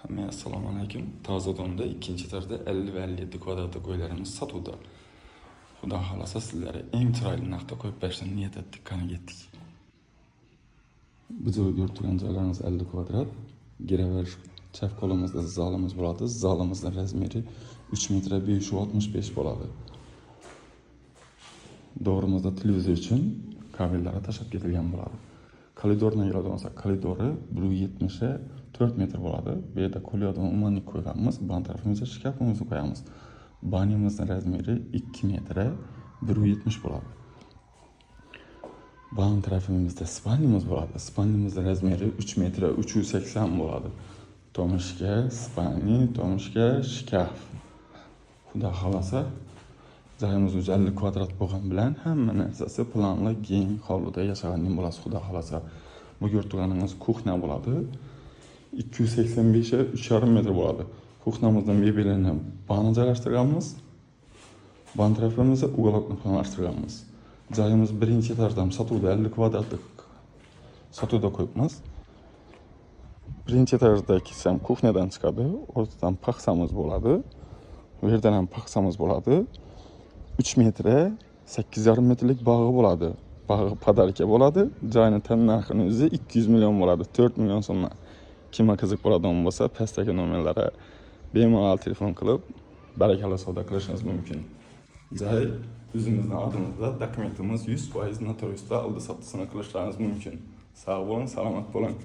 Hammaga assalomu alaykum. Tozadonda ikkinchi etajda 50 va 57 kvadratlik uylarimiz sotuvda. Xudo xolasa sizlarga eng chiroyli narxda qo'yib berishni niyat etdik, qani ketdik. Biz o'rgib turgan joylarimiz 50 kvadrat. Giraverish chap qo'limizda zalimiz bo'ladi. Zalimizning razmeri 3 metr 565 bo'ladi. Doğrumuzda televizor uchun kabellar tashab ketilgan bo'ladi. Koridorni yig'iladigan bo'lsa, koridori 170 ga 4 metr bo'ladi. Bu yerda qo'lyozma umuman qo'yganmiz. Ban tarafimizga shkafimizni qo'yamiz. Banyomizning razmeri 2 metr 170 bo'ladi. Ban tarafimizda spalnimiz bo'ladi. Spalnimizning razmeri 3 metr 380 bo'ladi. Tomishga spalni, tomishga shkaf. Xudo xolasa joyimiz 50 kvadrat bo'lgan bilan hamma narsasi planli, keng hovlida yashaganning bo'lasiz. Xudo xolasa bu yurtganingiz kuxna bo'ladi. 285 ga 3,5 metr bo'ladi. Kuxnamizdan mebelini bana joylashtirganmiz. Ban tarafimizda uголокni planlashtirganmiz. Joyimiz birinchi etajdan sotuvda 50 kvadratlik sotuvda qo'yibmiz. Birinchi etajda kelsam kuxnadan chiqadi, o'rtadan paxsamiz bo'ladi. Bu yerdan ham paxsamiz bo'ladi. 3 metr 8,5 metrlik bog'i bo'ladi. Bog'i podarka bo'ladi. Joyning tan narxini o'zi 200 million bo'ladi. 4 million so'mdan. Kimga qiziq bo'ladigan bo'lsa, pastdagi nomerlarga bemalol telefon qilib, barakalla savdo qilishingiz mumkin. Joy o'zimizning oldimizda, dokumentimiz 100% notariusda oldi-sotdisini qilishlaringiz mumkin. Sog' bo'ling, salomat bo'ling.